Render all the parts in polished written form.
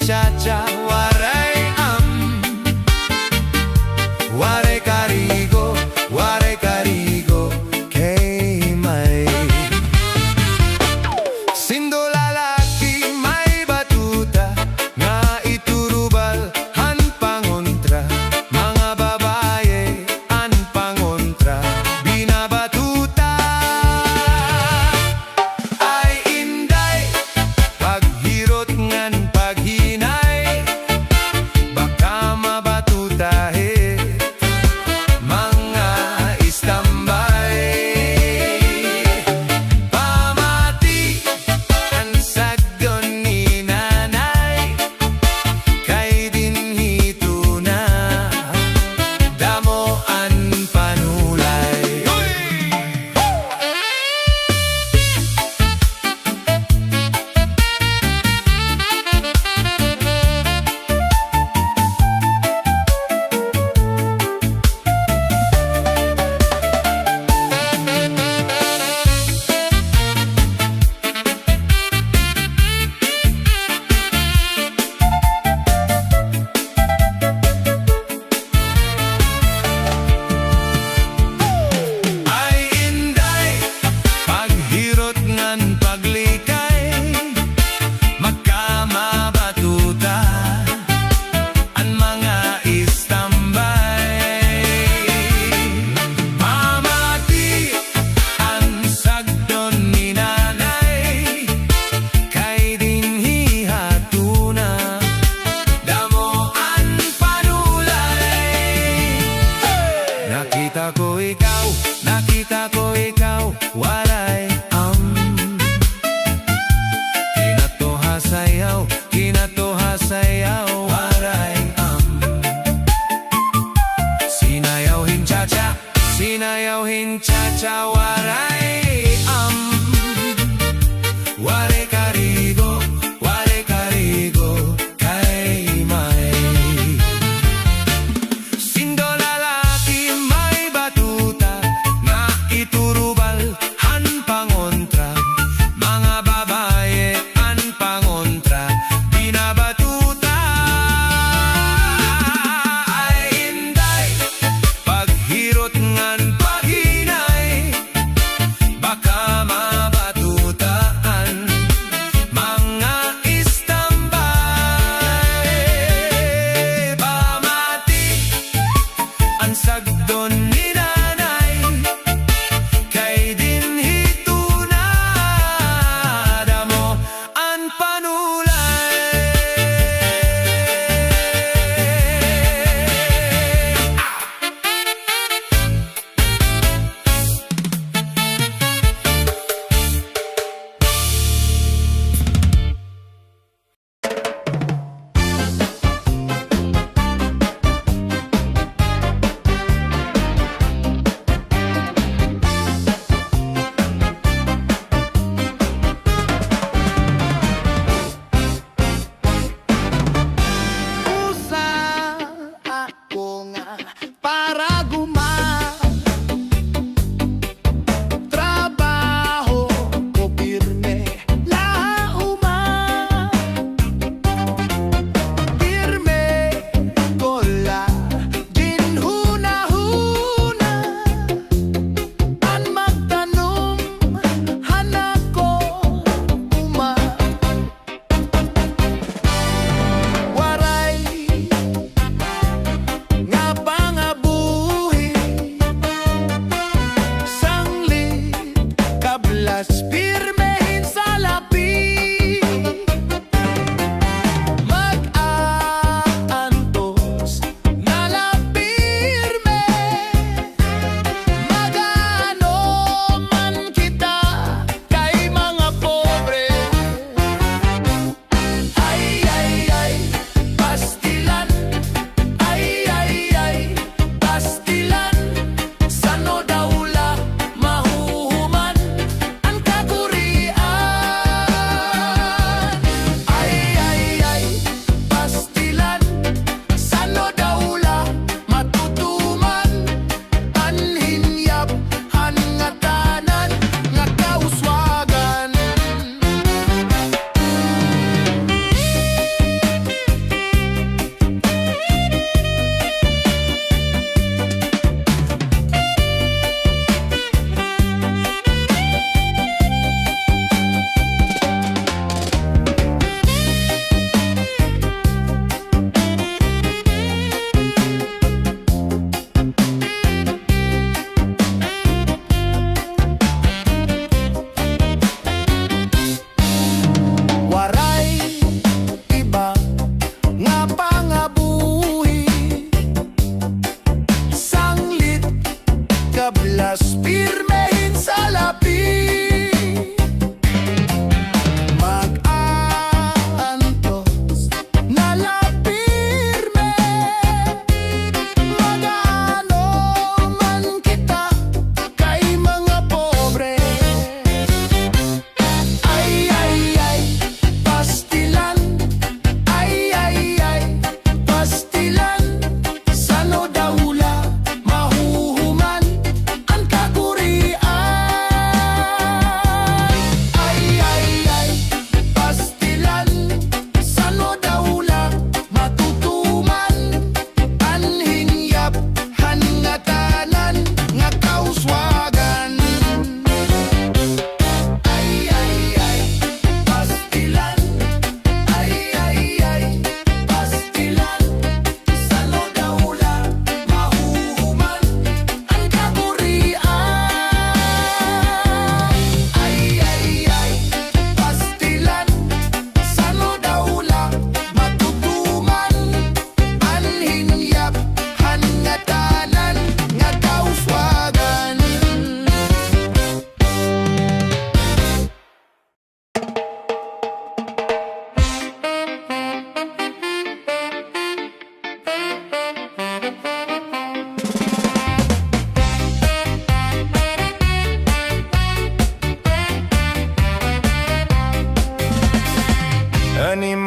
cha-cha, waray waray karigo, kay may sindo lalaki may batuta, nga iturubal han pangontra, mga babaye an pangontra, binabatuta. Ay inday, paghirot ngan paghinay,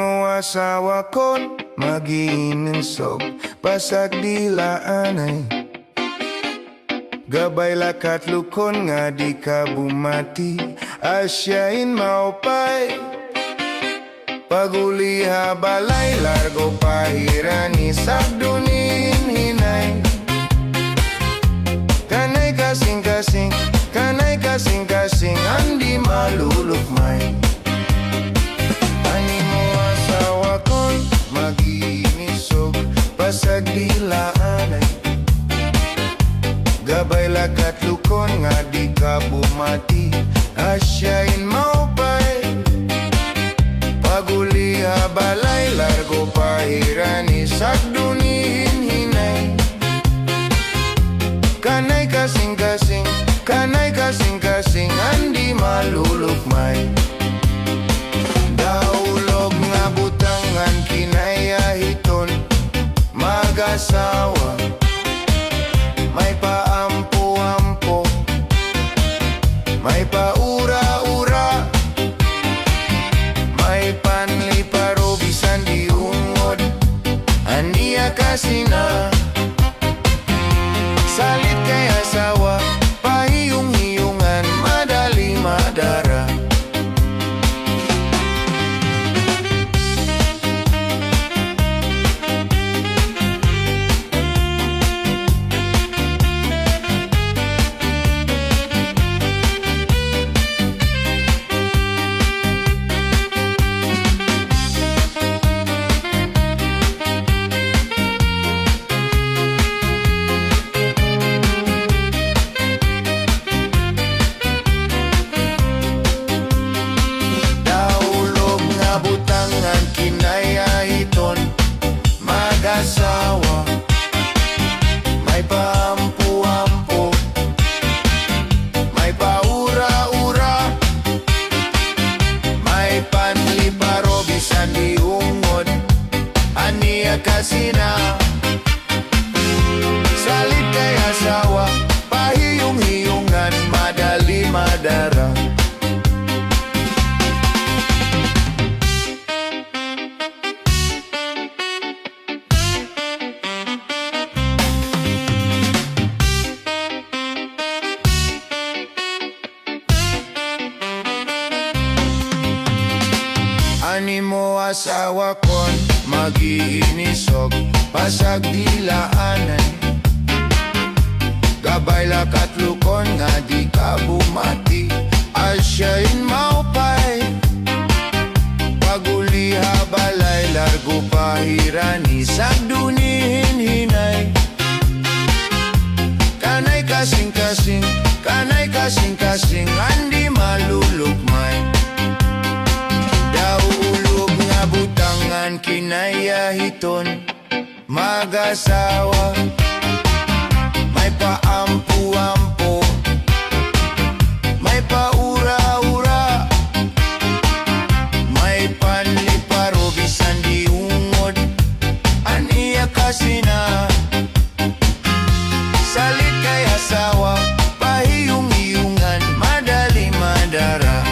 mo asawa kon mag-iinsog pasag dilaanay. Gabay lakat lukon nga di ka bumati, asyain maupay. Paguliha balay largo pahirani sagdunin hinay. Kanay kasing-kasing, kanay kasing-kasing, andi malulukmay. Ani mo asawa kon mag-iinisog pasag dilaanay. Gabay lakat lukon nga di ka bumati, asyain maupay. Paguliha balay largo pahirani sagdunihin hinay. Kanay kasing-kasing, kanay kasing-kasing, andi malulukmay. Daulog nga butangan kinayahiton mag-asawa. May paampo-ampo, may paura-ura, may panliparo bisan diungod, aniya kasina. Salit kay asawa, pahiyong-hiyungan, madali madara. Asawa, may paampu-ampu, may paura-ura, may panliparo bisan diungod, aniya kasina. Salit kay asawa, pahiyong-hiyungan, madali madara. Ani mo asawa kon mag-iinisog pasag dilaanay. Gabay lakat lukon nga di ka bumati, asyain maupay. Paguliha balay largo pahirani sagdunihin hinay. Kanay kasing-kasing, kanay kasing-kasing, andi malulukmay. Daulog nga butangan kinayahiton mag-asawa. May paampu-ampo, may paura-ura, may panliparo bisan diungod, aniya kasina. Salit kay asawa, pahiyong-hiyungan, madali madara.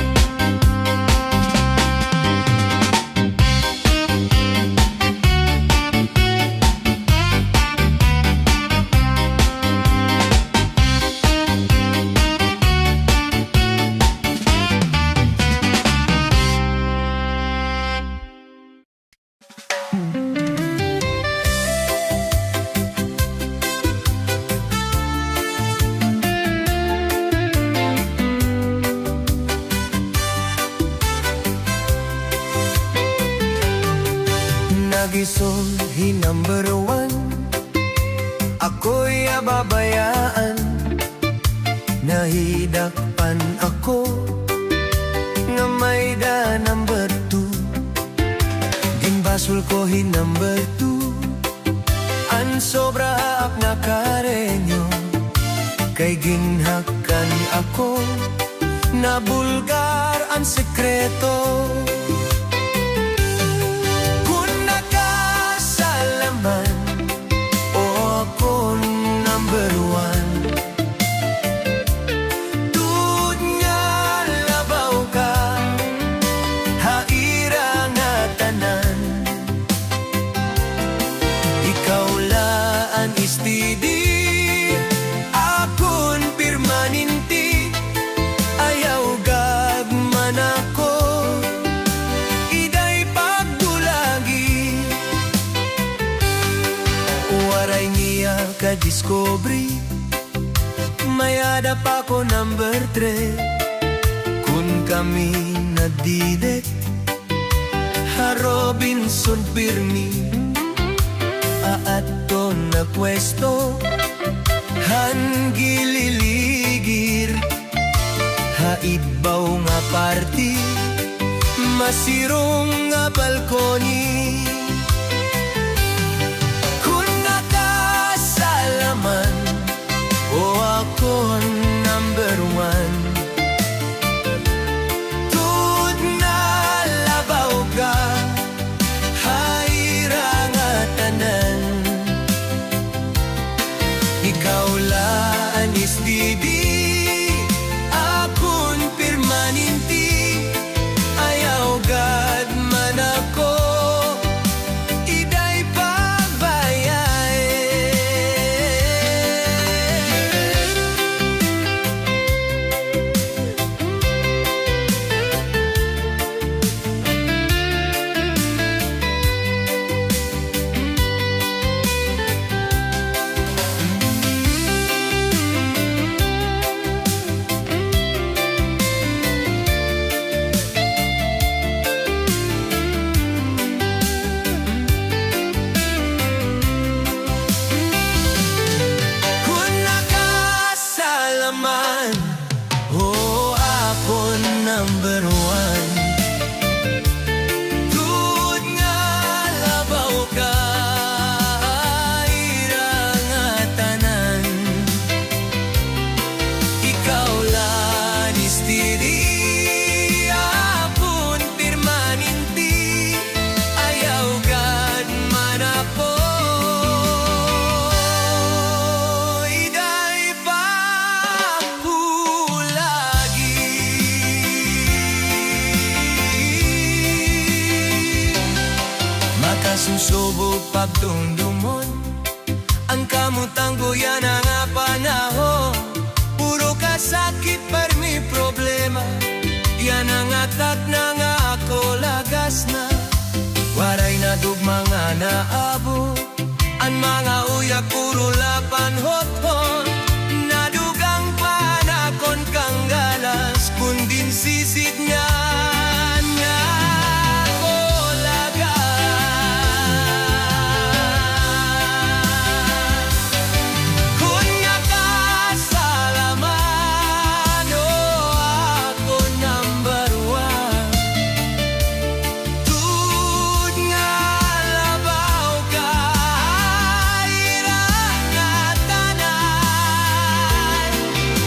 Nagisulhi number 1, ako'y ababayaan. Nahidakpan ako nga may da number 2. Ginbasol ko hi number 2, an sobra ak nga karenyo. Kay ginhakan ako, nabulgar ang sekreto. O ako number 1, tuod nga labaw ka, haira nga tanan. pagka-discovery, may adap ako number 3. Kung kami nadidet, ha Robinson Pirmi, ato na pwesto, han gililigir, ha ibaw nga party, masirong nga balkoni. Kung nakasalaman, o ako number 1, tud na labaw ka, hayra nga tanan. Ikaw laan is didi, akon permanente, ayaw gad man ako, iday pabayay. Kung nakasalaman, oh ako number 1, tud nga labaw ka, ira nga tanan. Ikaw lang is didi, akon permanente, ayaw gad man ako, iday pahulagi. Makasusubok pagtundumon, ang kamutang guyan ang panahon. Puro kasakit parmi problema, yan ang atat na nga ako lagas na. Waray na dugma nga naabot, ang mga uyak puro lapan hot-hot. Nadugang panakon kang galas, kundin sisid niya nga ako lagas. Kung nakasalaman, oh ako number 1, tud nga labaw ka, ira nga tanan.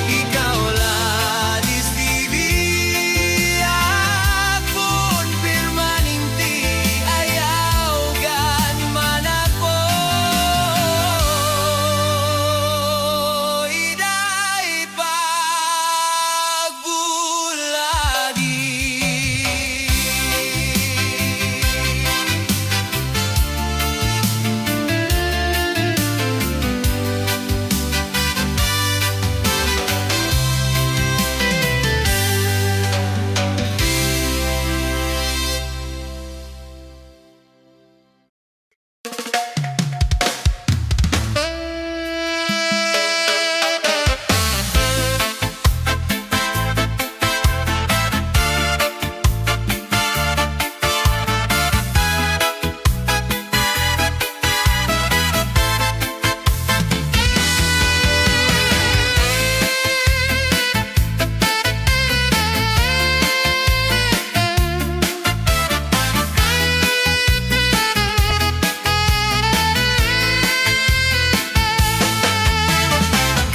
Ikaw lang is didi, akon permanente, ayaw gad man ako, iday pagbulagi.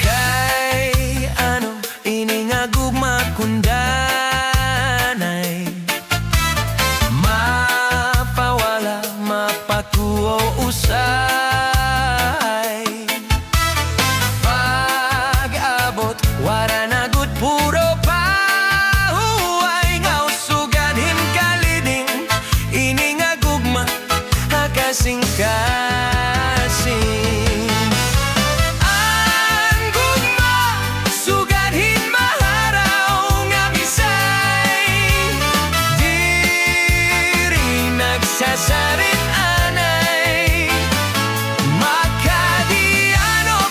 Kay ano ini nga gugma kundanay, mapawala mapatuo usay. Pag-abot wara na gud puro pahuway, nga usugadhin kaliding ini nga gugma hakasing-kasing. Ang gugma sugadhin maharaw nga bisay, diri nagsasarit anay, makadiano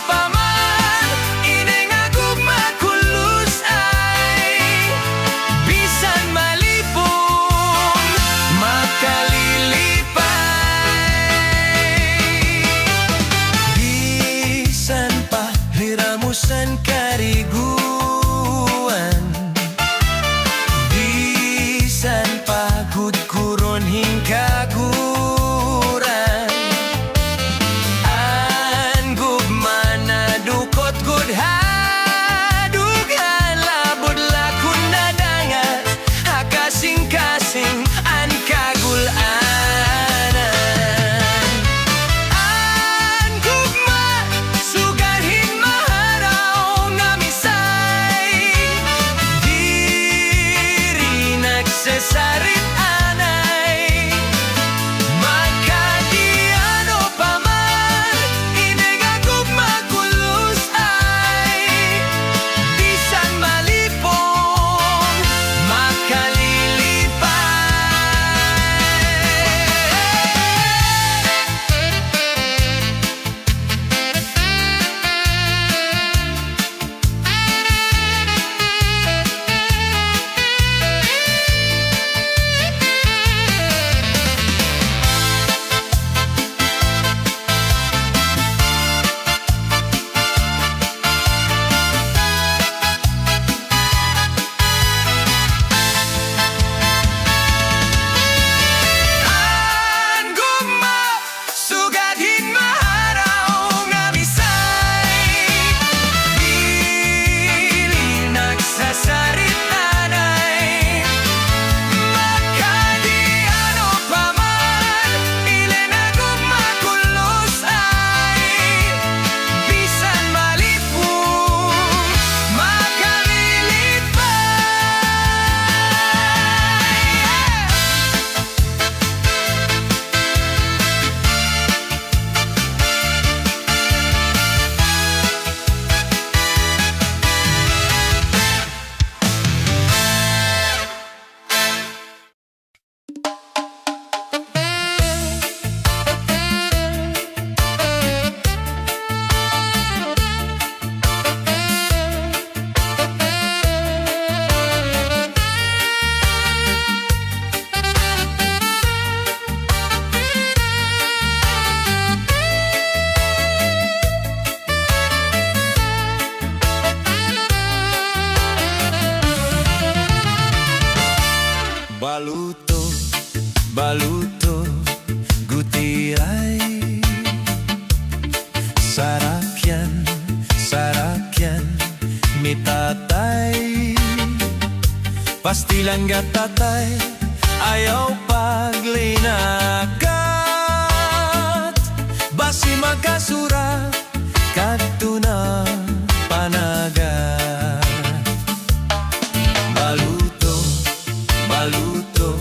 Pastilan gatatay, ayaw paglinakat. Basi magkasura, katuna panagat. Baluto, baluto,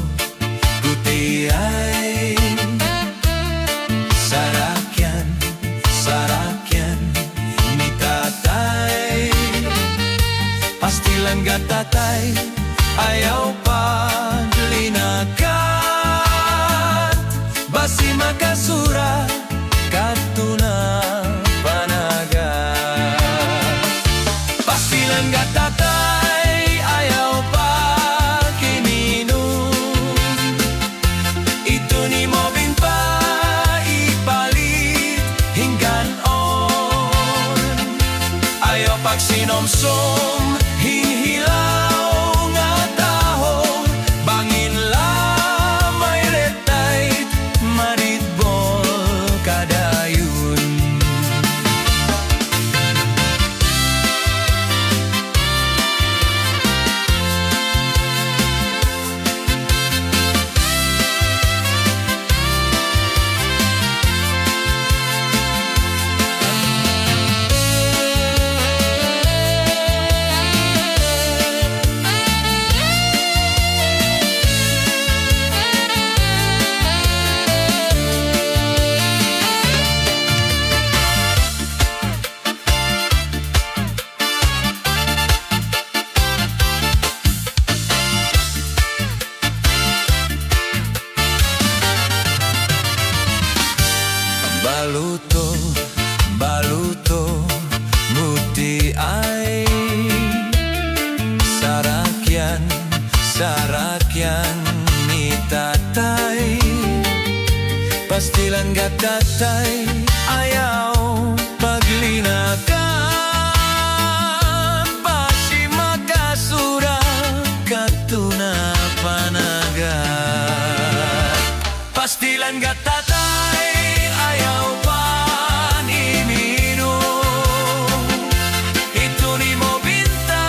gutiay. Sarakyan, sarakyan, ni tatay. Pastilan gatatay, ayaw paglinakat. Basi makasura, katuna panagat. Pastilan gatatay, ayaw pagkiminom. Ito ni Mobin pa ipalit hingganon. Ayaw pagsinomsom, hihilaw nga tahong. Bangin lamay retay, maritbol kadayon. Baluto, baluto, muti ay. Sarakyan, sarakyan, ni tatay. Pastilan gatatay, ayaw paglinakan. Basi magkasura, katuna panagat. Pastilan gatatay, ayaw paniminom. Ito ni Mobinta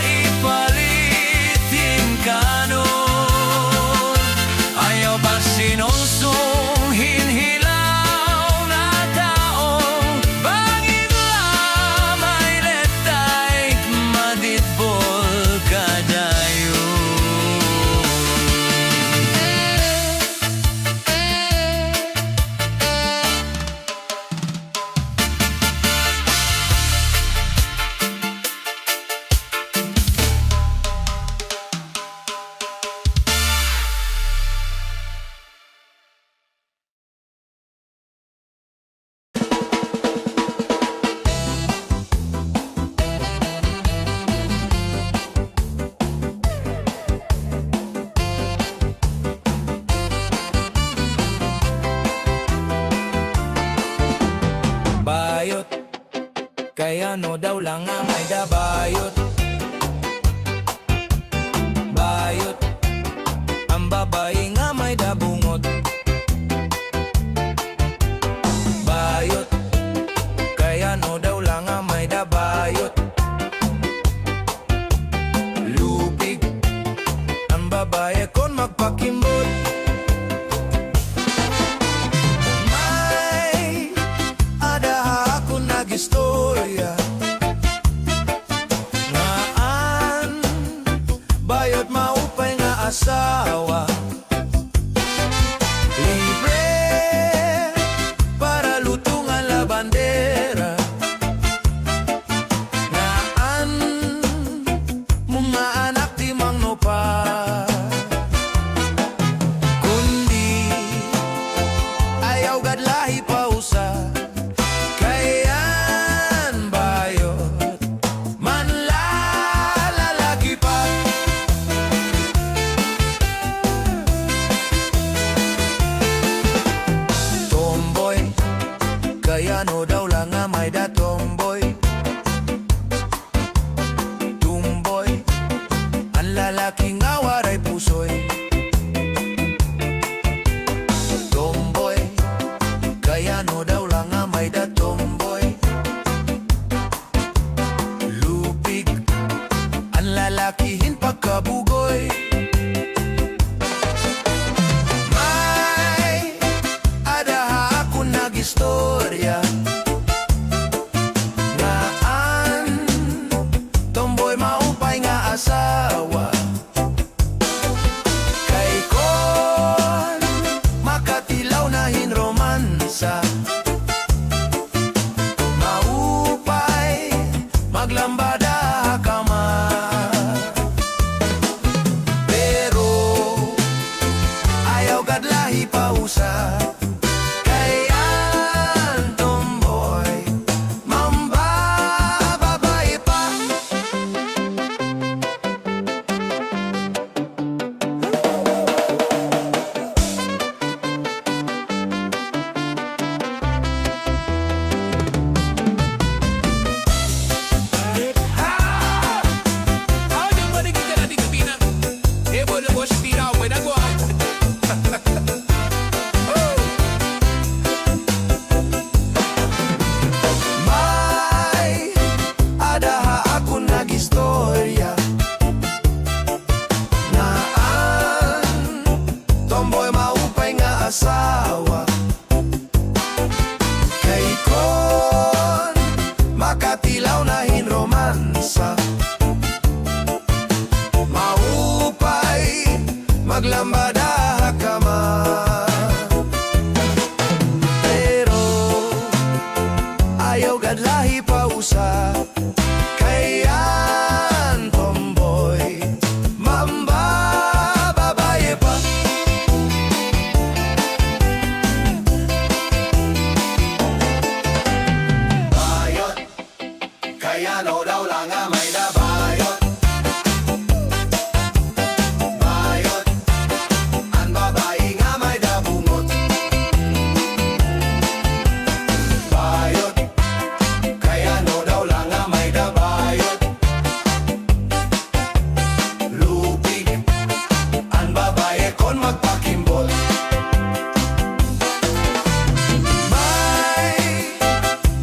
ipalit hingganon. Ayaw pagsinosong, hinhilaw na taong. Bangin lamay letay, maditbol kadayon. Bayot, kaya no daw lang nga may dabayot. Bayot, ang babae nga may dabungot. Bayot, kaya no daw lang nga may dabayot. Lupig, ang babae kon magpakimbot. Istorya ngaan bayot maupay nga asawa. Libre para lutungan la bandera. Ngaan mga anak di mangnopa. Kundi ayaw gadlahi pa usa. Kaya no daw lang nga may da tomboy. Tumboy, ang lalaki nga waray pusoy. Tomboy, nagistorya ngaan tomboy maupay nga asawa kay kon makatilaw na hinromansa maupay maglambada kama pero ayaw gadlahi pausa kayan tomboy mambababae pa may adaha ako nagistorya naan tomboy maupay nga asawa kay kon makatilaw na hinromansa maupay maglambada kama pero ayaw gadlahi pausa kayan tomboy mambababae pa bayot kaya no daw lang nga may dabayot bayot ang babae nga may dabungot bayot kaya no daw lang nga may dabayot lupig ang babae kon magpakimbol may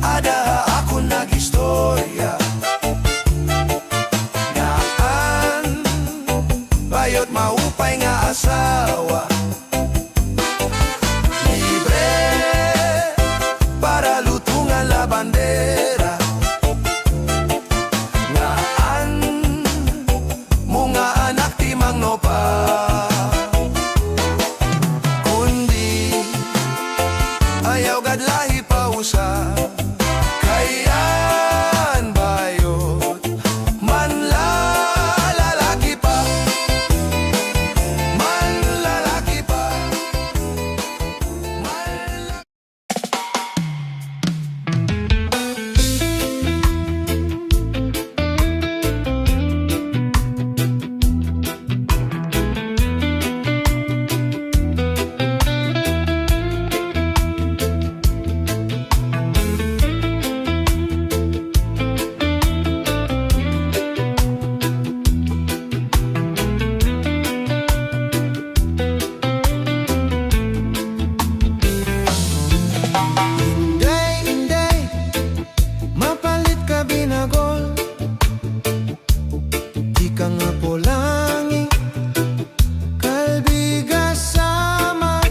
adaha ako nagistorya ngaan bayot maupay nga asawa libre para lutungan la bandera ngaan mga anak timang no pa kundi ayaw gadlahi pausa kayan bayot manlalaki pa manlalaki pa Inday, mapalit ka binagol di ka nga polangi kalbiga sama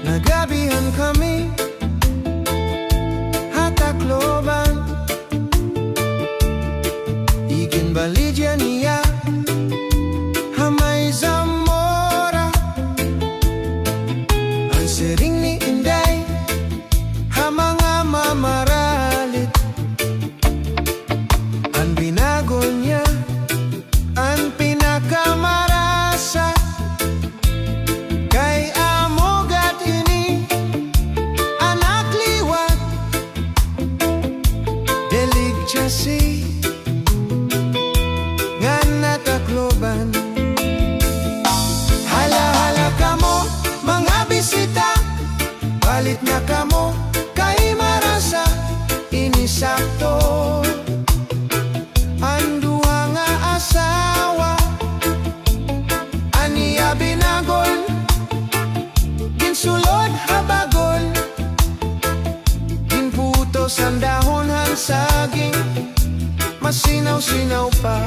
nagabihan kami hatakloban igin balidya niya hamay zamora ang sering ni Inday mga mamaralit ang binagol niya ang pinakamarasa kay amogat ini anak liwat delig jasi nga natakloban hala-hala kamo mga bisita balit na kamo kay marasa inisakto ang duha nga asawa aniya binagol ginsulod habagol ginputos ang dahon han saging masinaw-sinaw pa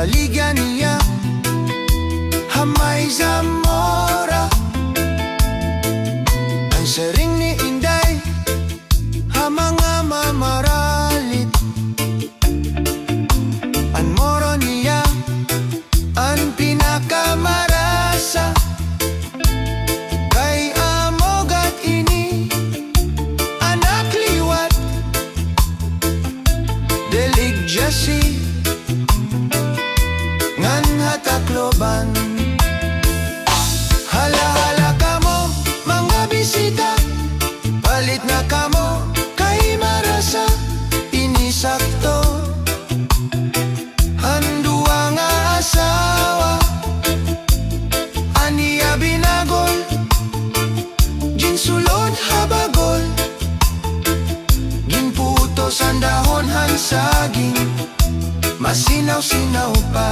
baligyan niya Hamay Zamora ang sering ni Inday mga mamaralit ang moro niya ang pinakamarasa kay amogat ini anak liwat delig jasi ngan hatakloban hala-hala kamo mga bisita palit na kamo kay marasa inisakto handua nga asawa aniya binagol ginsulod habagol ginputos ang dahon han saging masinaw-sinaw pa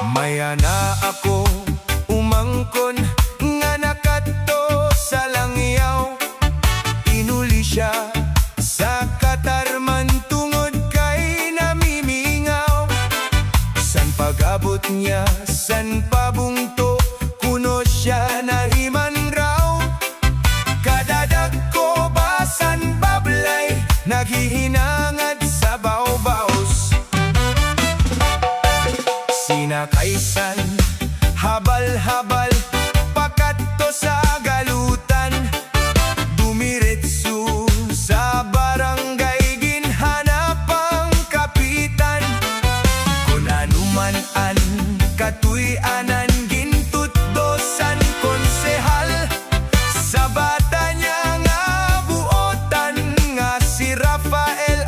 Maya na ako umangkon nga nakadto sa langyaw inuli siya sa katarman tungod kay namimingaw san pagabot niya san pabungto kuno siya nahiman raw kadadag ko basan bablay naghihinangad sa bawbaws sinakaisan habal-habal pakadto sa galutan dumiretso sa barangay ginhanapang kapitan kun anuman an katuy-anan gintutdosan konsehal sa bata niya nga buotan nga si Rafael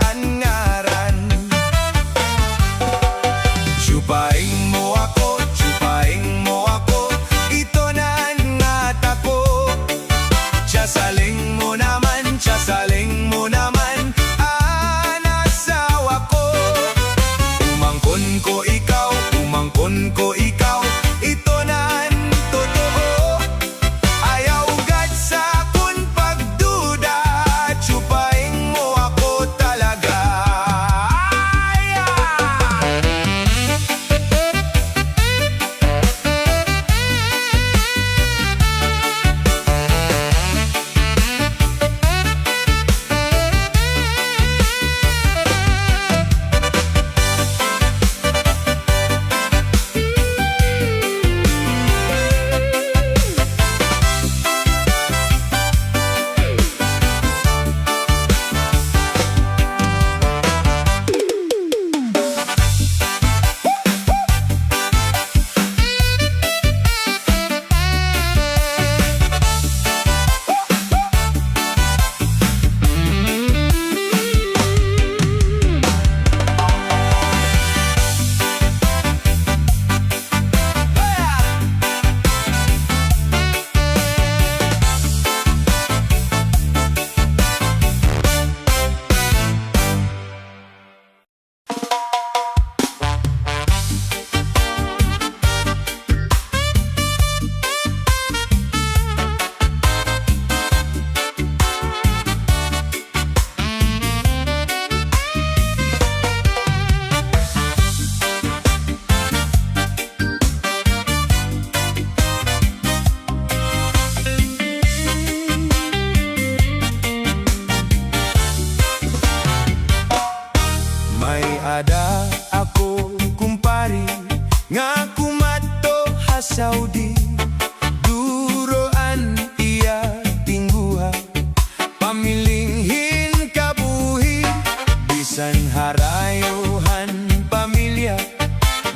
bisan harayuhan pamilya,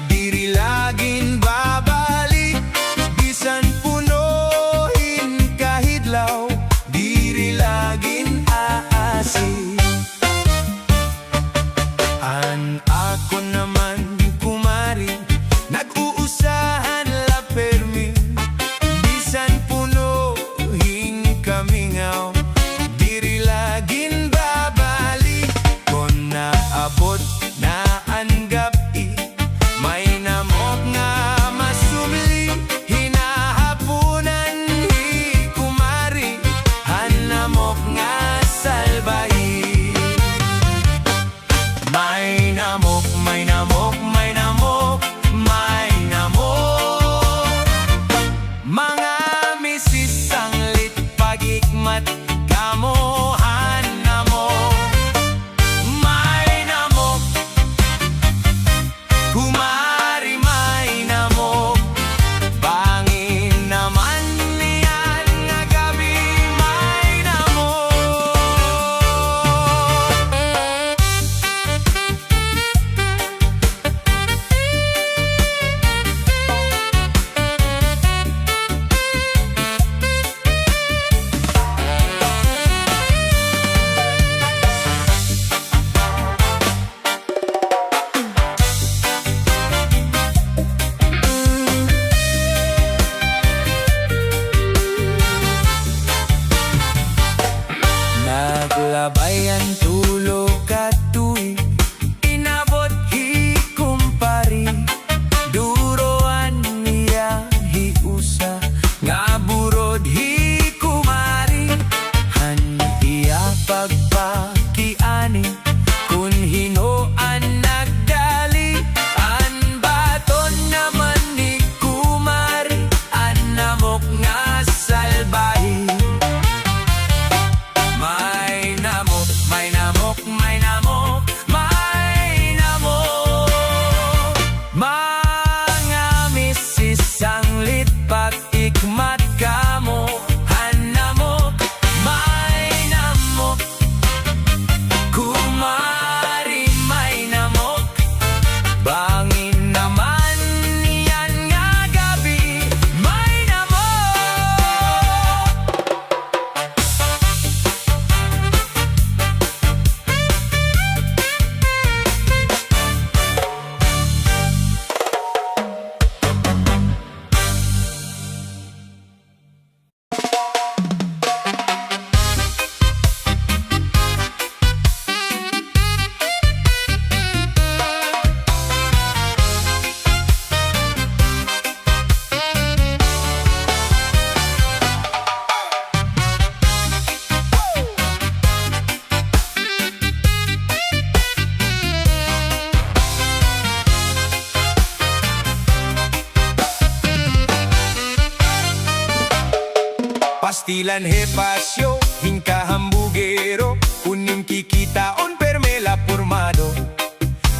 diri laging babalik. Bisan punuhin kahidlaw, diri laging aasi. An ako naman kumari, nag-uusahan la permi. Bisan punuhin kamingaw, diri laging babalik. Kung naabot na ang gabi, may namok nga masubli. Hinahapunan hi kumari, hanamok nga salbahi. May namok, may namok, may namok, may namok. Mga misis ang lit pagikmat kamuhan namok. May namok, kumari may namok. Bangin naman niyan nga gabi, may namok. Naglabay ang tulo ka tuig, inabot hi kumpari. Duroan niya hiusa, nga burod hi kumari. Han iya pagpakiani, kun hinoan nagdali. An baton naman ni kumari, an namok nga salbahi. May namok, may namok, may namok, may namok. Mga misis ang lit pag-ikmat kamo, hanamok, may namok. Kumari may namok, bangin naman yan nga gabi, may namok. Pastilan hepasyo, hinka hambugero, kuning kikitaon permela formado.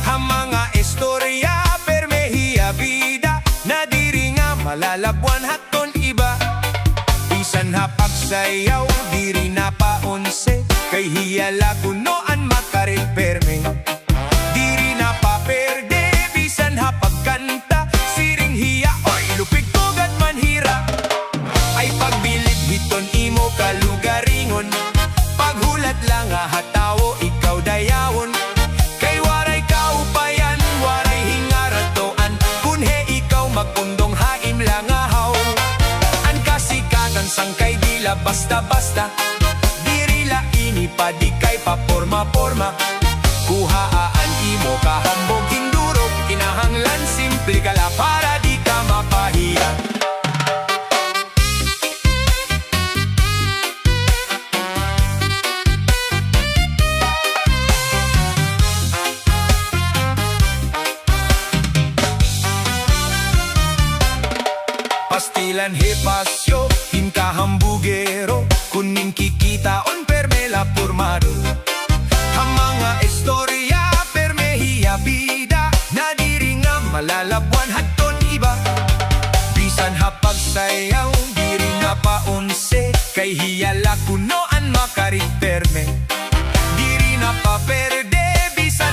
Hamanga istorya permehia vida, na diri nga malalabuan haton iba. Bisan hapagsayaw, diri na paunse, kay hiyala kunoan makarit perme. Diri na paperde, bisan hapagkanta, siring hiya oy lupig tugad manhira. Ay pagbilid hiton imo kalugaringon, paghulat lang hatawo ikaw dayawon. Kay waray kaupayan, waray hingaratoan, kunhe ikaw magpundong haim lang ahaw. An kasikatan sangkay dila basta-basta, dirila ini pa di kay paporma-porma. Kuhaan imo kahambog hindurog, kinahanglan simple kala para di ka mapahiya. Pastilan hepasyo, hinka hambugero, kuning kikitaon permela formado. Hamanga istorya permehia vida, na diri nga malalabuan haton iba. Bisan hapagsayaw, diri nga paunse, kay hiyala kunoan makarit perme. Diri na paperde, bisan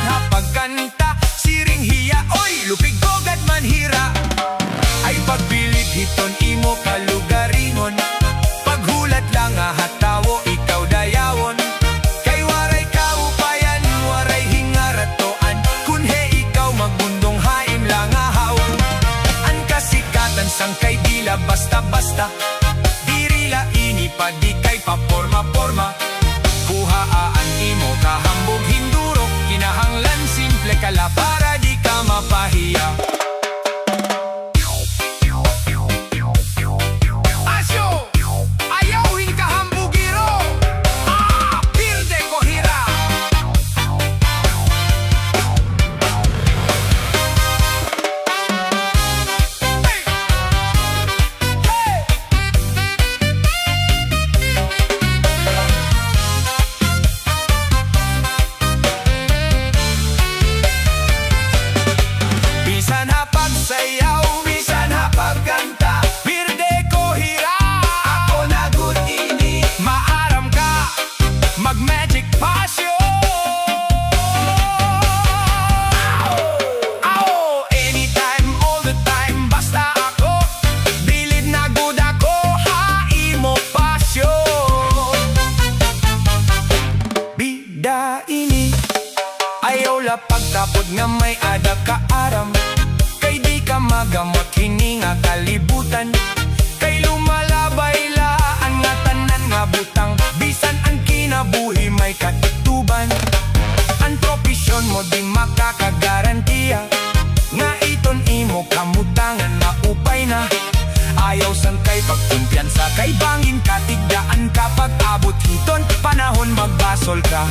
ini. Ayaw la pagtapod nga may ada ka aram, kay di ka magamot kini nga kalibutan. Kay lumalabay laan nga tanan nga butang, bisan ang kinabuhi may katutuban. Ang propisyon mo di makakagarantiya, nga iton imo kamutangan na upay na. Ayaw san kay pagkumpiyansa, kay bangin katigdaan kapag abot hiton panahon magbasol ka.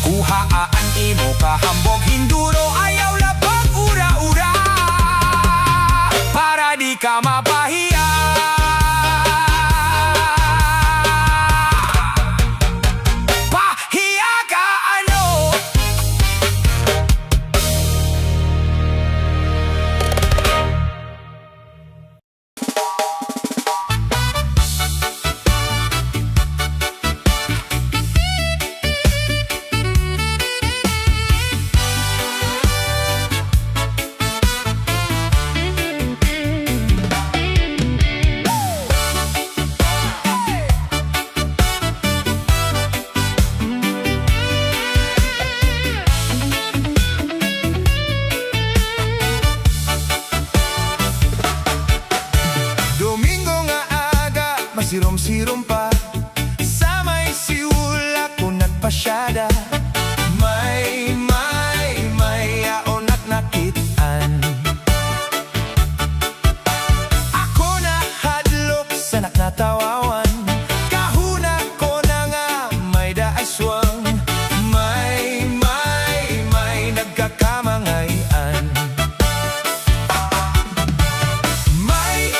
Kuhaan imo kahambog hinduro, ayaw la pag-ura-ura, para di ka mapahiya. Pahiya ka ano? Sirom-sirom pa sa may siula ko nagpasyada. May aonak nakitaan. Ako na hadlok sa naknatawawan, kahuna ko na nga may daaswang. May nagkakamangayan. May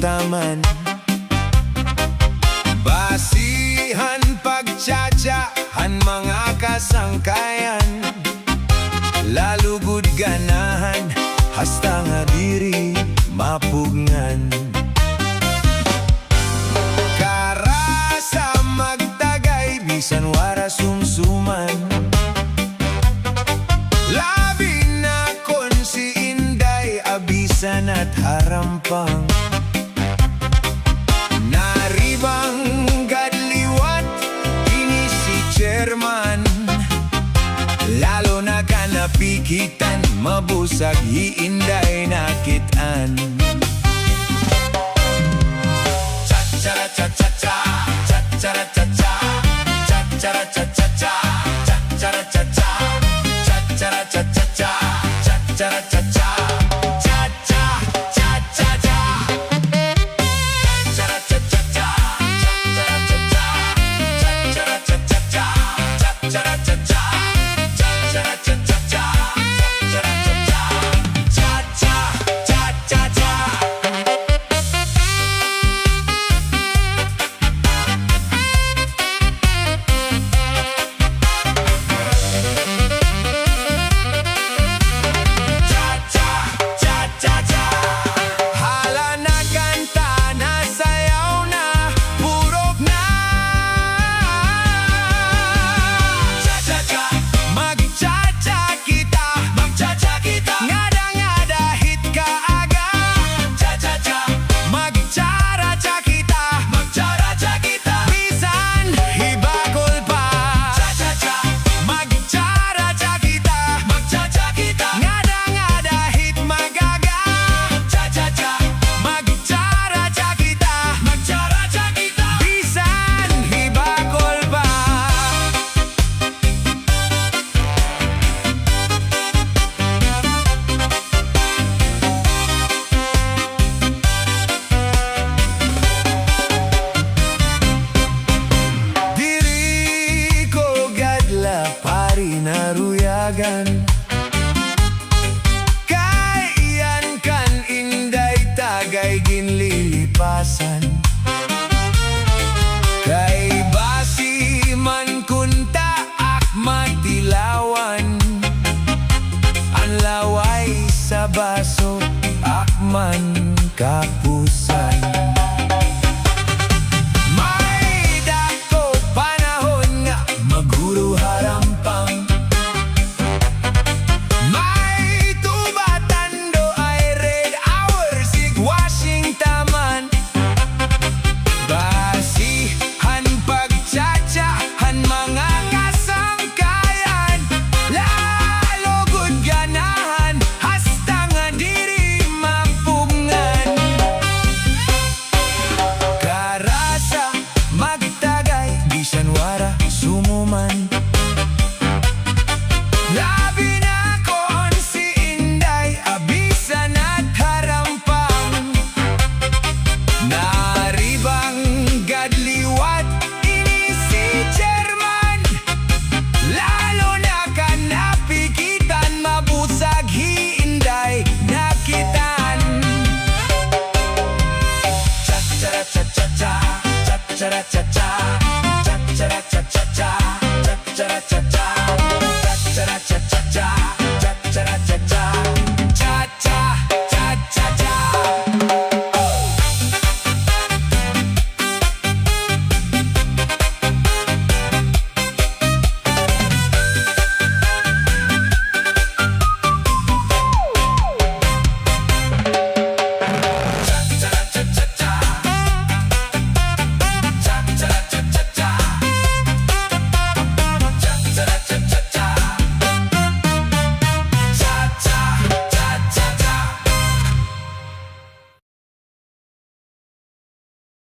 taman. Basihan pagtsatsahan mga kasangkayan, lalugod ganahan hasta nga diri mapugngan. Karasa magtagay bisan wara sumsuman, labi na kon si Inday abisan at harampang. Naribang gadliwat ini si Chairman, lalo na ka napikitan mabusag hiinday nakitaan. Cha cha cha cha.